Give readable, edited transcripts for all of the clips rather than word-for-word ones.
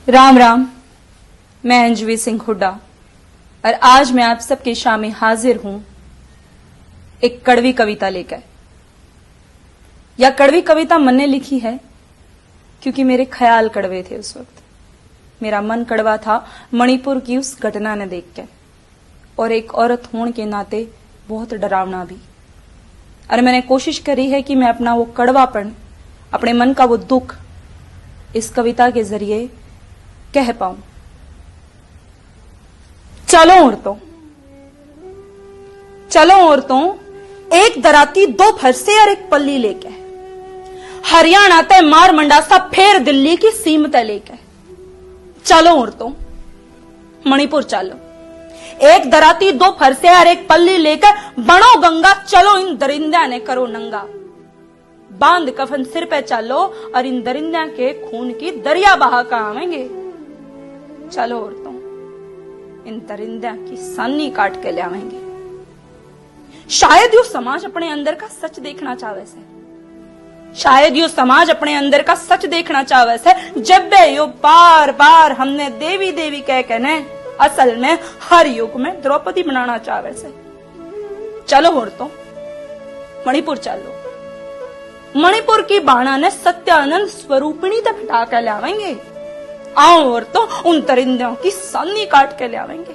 राम राम। मैं अंजलि सिंह हुड्डा और आज मैं आप सबके सामने हाजिर हूं एक कड़वी कविता लेकर। यह कड़वी कविता मैंने लिखी है क्योंकि मेरे ख्याल कड़वे थे। उस वक्त मेरा मन कड़वा था मणिपुर की उस घटना ने देखकर, और एक औरत होने के नाते बहुत डरावना भी। और मैंने कोशिश करी है कि मैं अपना वो कड़वापन, अपने मन का वो दुख इस कविता के जरिए कह पाऊं। चलो औरतों, एक दराती दो फरसे और एक पल्ली लेके, हरियाणा तय मार मंडासा फेर दिल्ली की सीम तय लेके। चलो औरतों, मणिपुर चलो। एक दराती दो फरसे और एक पल्ली लेकर बनो गंगा, चलो इन दरिंदा ने करो नंगा। बांध कफन सिर पे चलो और इन दरिंदा के खून की दरिया बहा का आवेंगे। चलो औरतों, इन दरिंदा की सानी काट के ले आवेंगे। शायद यो समाज अपने अंदर का सच देखना चाहे से, शायद यो समाज अपने अंदर का सच देखना चाहे से, जब यो बार बार हमने देवी देवी कह कहने असल में हर युग में द्रौपदी बनाना चाहे से। चलो औरतों, मणिपुर चलो। मणिपुर की बाणा ने सत्यानंद स्वरूपिणी तक हटा कर ले आवेंगे। आओ औरतों, उन दरिंदों की सानी काट के ले आवेंगे।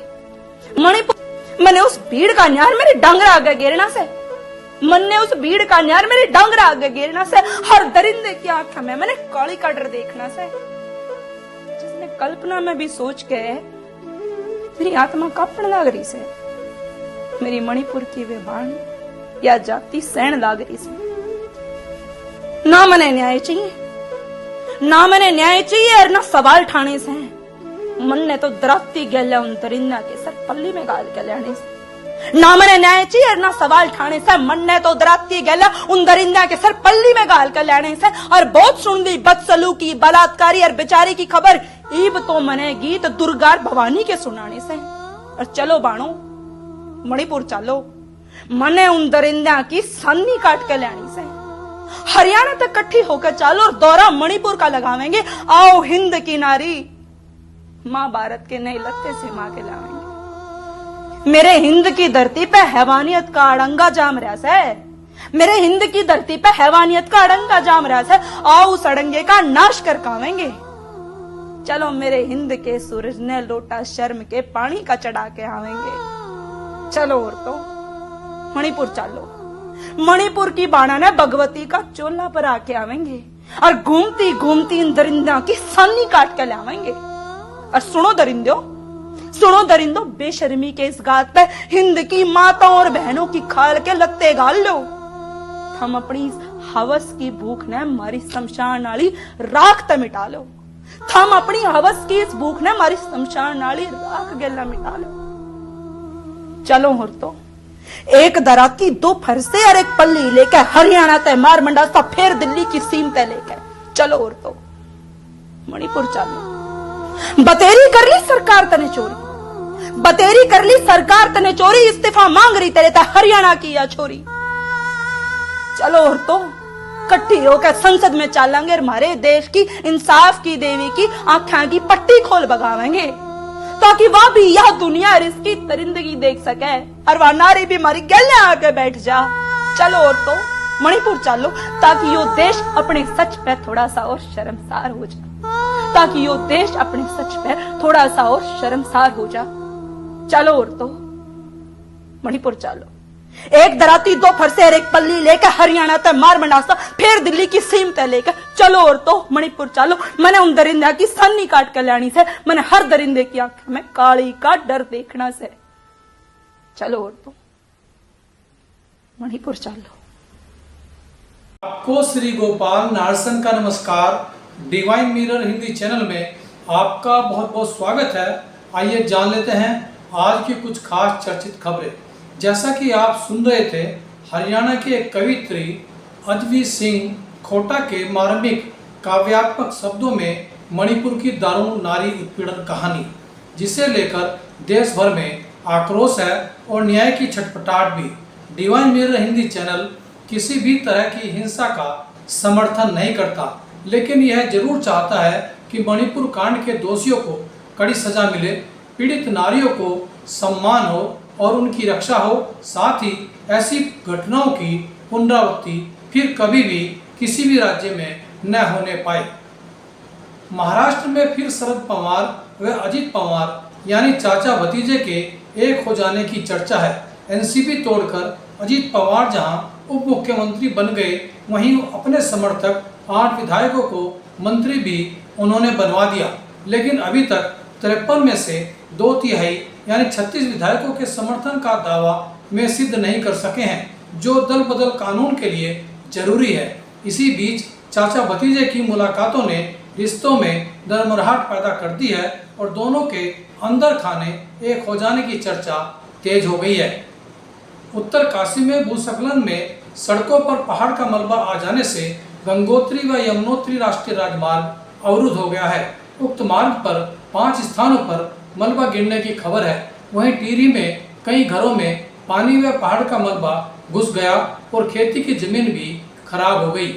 मणिपुर मैंने उस भीड़ का न्यार मेरे डांगरा आगे गिरना से, मैंने उस भीड़ का न्यार मेरे डांगरा आगे गिरना से, हर दरिंदे की आंखों में मैंने काली का डर देखना से, जिसने कल्पना में भी सोच के मेरी आत्मा कांपने लग रही से। मेरी मणिपुर की वे बाण या जाति सहन लग रही से। ना मैंने न्याय चाहिए, ना मैंने न्याय चाहिए और ना सवाल ठाने से। मन ने तो दराती गैला उन दरिंदा के सर पल्ली में गाल के लेने से। ना मैंने न्याय चाहिए और ना सवाल ठाने से। मन ने तो दराती गैला उन दरिंदा के सर पल्ली में गाल के लेने से। और बहुत सुन ली बदसलूकी, बलात्कारी और बेचारी की खबर, ईब तो मने गीत दुर्गा भवानी के सुनाने से। और चलो बाणो, मणिपुर चलो। मने उन दरिंदा की सानी काट के लेनी से। हरियाणा तक इकट्ठी होकर चलो और दौरा मणिपुर का लगावेंगे। आओ हिंद की नारी, मां भारत के नए लत्ते से मां के लावेंगे। मेरे हिंद की धरती पे हैवानियत का अड़ंगा जाम रहा है। मेरे हिंद की धरती पे हैवानियत का अड़ंगा जाम रहा है। आओ उस अड़ंगे का नाश कर कावेंगे। चलो मेरे हिंद के सूरज ने लोटा शर्म के पानी का चढ़ा के आवेंगे। चलो औरतों, मणिपुर चलो। मणिपुर की बाणा ने भगवती का चोला पर आके आवेंगे और घूमती घूमती इन दरिंदा की सानी काट के लावेंगे। और सुनो दरिंदो, बेशर्मी के इस गात पे हिंद की माताओं और बहनों की खाल के लत्ते गाल लो। हम अपनी इस हवस की भूख ने हमारी शमशान नाली राख ते मिटा लो। हम अपनी हवस की इस भूख ने हमारी शमशान नाली राख गेला मिटा लो। चलो औरतों, एक दराती दो फरसे और एक पल्ली लेकर हरियाणा तय मार मंडासा फेर दिल्ली की सीम तय लेकर। चलो औरतों, मणिपुर चलो। बतेरी कर ली सरकार तने चोरी, बतेरी कर ली सरकार तने चोरी, इस्तीफा मांग रही तेरे तय हरियाणा की या छोरी। चलो औरतों, इकट्ठी होकर संसद में चलेंगे, हमारे देश की इंसाफ की देवी की आंखों की पट्टी खोल बगावेंगे, ताकि वह भी यह दुनिया और इसकी दरिंदगी देख सके और वह नारी भी हमारी गले आके बैठ जा। चलो औरतों, मणिपुर चलो, ताकि यो देश अपने सच पे थोड़ा सा और शर्मसार हो जा, ताकि यो देश अपने सच पे थोड़ा सा और शर्मसार हो जा। चलो औरतों, मणिपुर चलो। एक दराती दो फरसे और एक पल्ली लेकर हरियाणा तक मार मंडासा फिर दिल्ली की सीम तय लेकर। चलो औरतों, मणिपुर चलो। मैंने उन दरिंदा की सानी काट कर लानी से, मैंने हर दरिंदे की आंखों में काली का डर देखना से। चलो औरतों, मणिपुर चलो। आपको श्री गोपाल नारसन का नमस्कार। डिवाइन मिरर हिंदी चैनल में आपका बहुत बहुत स्वागत है। आइए जान लेते हैं आज की कुछ खास चर्चित खबरें। जैसा कि आप सुन रहे थे, हरियाणा के एक कवित्री अंजलि सिंह खोटा के मार्मिक काव्यात्मक शब्दों में मणिपुर की दारुण नारी उत्पीड़न कहानी, जिसे लेकर देश भर में आक्रोश है और न्याय की छटपटाहट भी। डिवाइन मिरर हिंदी चैनल किसी भी तरह की हिंसा का समर्थन नहीं करता, लेकिन यह जरूर चाहता है कि मणिपुर कांड के दोषियों को कड़ी सजा मिले, पीड़ित नारियों को सम्मान हो और उनकी रक्षा हो। साथ ही ऐसी घटनाओं की पुनरावृत्ति फिर कभी भी किसी भी राज्य में न होने पाए। महाराष्ट्र में फिर शरद पवार व अजित पवार यानी चाचा भतीजे के एक हो जाने की चर्चा है। एनसीपी तोड़कर अजित पवार जहां उप मुख्यमंत्री बन गए, वहीं अपने समर्थक 8 विधायकों को मंत्री भी उन्होंने बनवा दिया। लेकिन अभी तक 53 में से 2/3 यानी 36 विधायकों के समर्थन का दावा में सिद्ध नहीं कर सके हैं, जो दल बदल कानून के लिए जरूरी है। इसी बीच चाचा भतीजे की मुलाकातों ने रिश्तों में नरमराहट पैदा कर दी है और दोनों के अंदर खाने एक हो जाने की चर्चा तेज हो गई है। उत्तर काशी में भूस्खलन में सड़कों पर पहाड़ का मलबा आ जाने से गंगोत्री व यमुनोत्री राष्ट्रीय राजमार्ग अवरुद्ध हो गया है। उक्त मार्ग पर 5 स्थानों पर मलबा गिरने की खबर है। वहीं टिहरी में कई घरों में पानी व पहाड़ का मलबा घुस गया और खेती की जमीन भी खराब हो गई।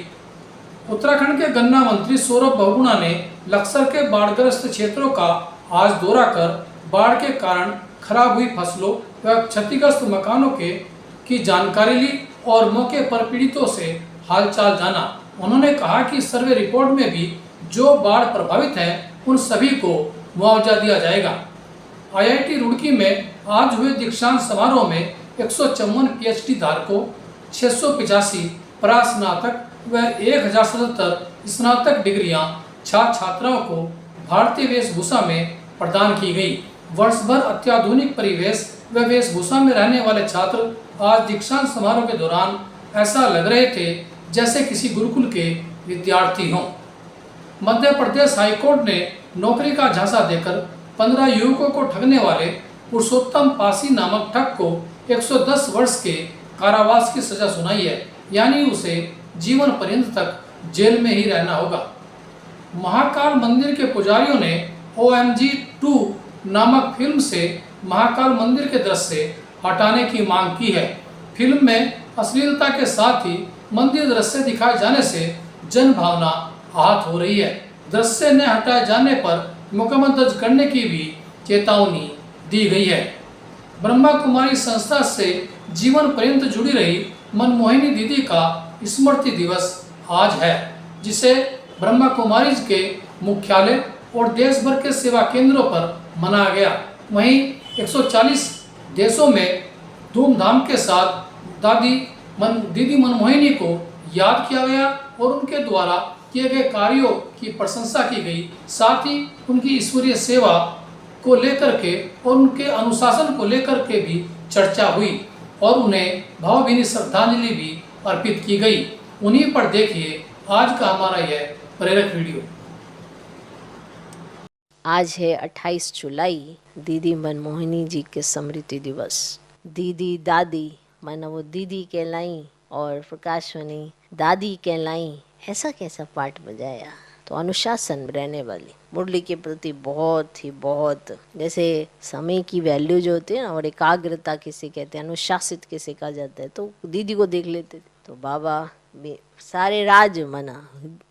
उत्तराखंड के गन्ना मंत्री सौरभ बहुगुणा ने लक्सर के बाढ़ग्रस्त क्षेत्रों का आज दौरा कर बाढ़ के कारण खराब हुई फसलों व क्षतिग्रस्त मकानों की जानकारी ली और मौके पर पीड़ितों से हालचाल जाना। उन्होंने कहा कि सर्वे रिपोर्ट में भी जो बाढ़ प्रभावित हैं उन सभी को मुआवजा दिया जाएगा। IIT रुड़की में आज हुए दीक्षांत समारोह में 154 PhD धारकों, 685 परास्नातक व 1077 स्नातक डिग्रियां छात्राओं को भारतीय वेशभूषा में प्रदान की गई। वर्ष भर अत्याधुनिक परिवेश व वेशभूषा में रहने वाले छात्र आज दीक्षांत समारोह के दौरान ऐसा लग रहे थे जैसे किसी गुरुकुल के विद्यार्थी हों। मध्य प्रदेश हाईकोर्ट ने नौकरी का झांसा देकर 15 युवकों को ठगने वाले पुरुषोत्तम पासी नामक ठग को 110 वर्ष के कारावास की सजा सुनाई है, यानी उसे जीवन पर्यंत तक जेल में ही रहना होगा। महाकाल मंदिर के पुजारियों ने OMG 2 नामक फिल्म से महाकाल मंदिर के दृश्य हटाने की मांग की है। फिल्म में अश्लीलता के साथ ही मंदिर दृश्य दिखाए जाने से जन भावना आहत हो रही है। दृश्य न हटाए जाने पर मुकदमा दर्ज करने की भी चेतावनी दी गई है। ब्रह्मा कुमारी संस्था से जीवन पर्यंत जुड़ी रही मनमोहिनी दीदी का स्मृति दिवस आज है, जिसे ब्रह्मा कुमारी के मुख्यालय और देश भर के सेवा केंद्रों पर मनाया गया। वहीं 140 देशों में धूमधाम के साथ दीदी मनमोहिनी को याद किया गया और उनके द्वारा किए गए कार्यों की प्रशंसा की गई। साथ ही उनकी ईश्वरीय सेवा को लेकर के और उनके अनुशासन को लेकर के भी चर्चा हुई और उन्हें भावभीनी श्रद्धांजलि भी अर्पित की गई। उन्हीं पर देखिए आज का हमारा यह प्रेरक वीडियो। आज है 28 जुलाई, दीदी मनमोहिनी जी के स्मृति दिवस। दीदी दादी माना वो दीदी कहलाई और प्रकाशवाणी दादी कहलाई, ऐसा कैसा पाठ बजाया। तो अनुशासन में रहने वाली, मुरली के प्रति बहुत जैसे समय की वैल्यू जो होती है ना, और एकाग्रता किसे कहते हैं, अनुशासित किसे कहा जाता है, तो दीदी को देख लेते थे। तो बाबा सारे राज मना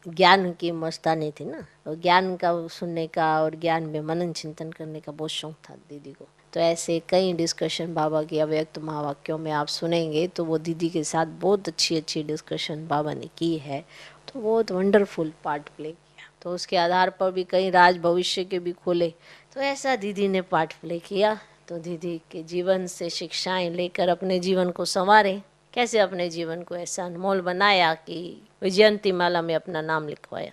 ज्ञान की मस्तानी थी ना, और ज्ञान का सुनने का और ज्ञान में मनन चिंतन करने का बहुत शौक था दीदी को। तो ऐसे कई डिस्कशन बाबा के अव्यक्त महावाक्यों में आप सुनेंगे, तो वो दीदी के साथ बहुत अच्छी डिस्कशन बाबा ने की है। तो बहुत वंडरफुल पार्ट प्ले किया, तो उसके आधार पर भी कई राज भविष्य के भी खोले। तो ऐसा दीदी ने पार्ट प्ले किया। तो दीदी के जीवन से शिक्षाएं लेकर अपने जीवन को संवारें, कैसे अपने जीवन को ऐसा अनमोल बनाया कि विजयंती माला में अपना नाम लिखवाया।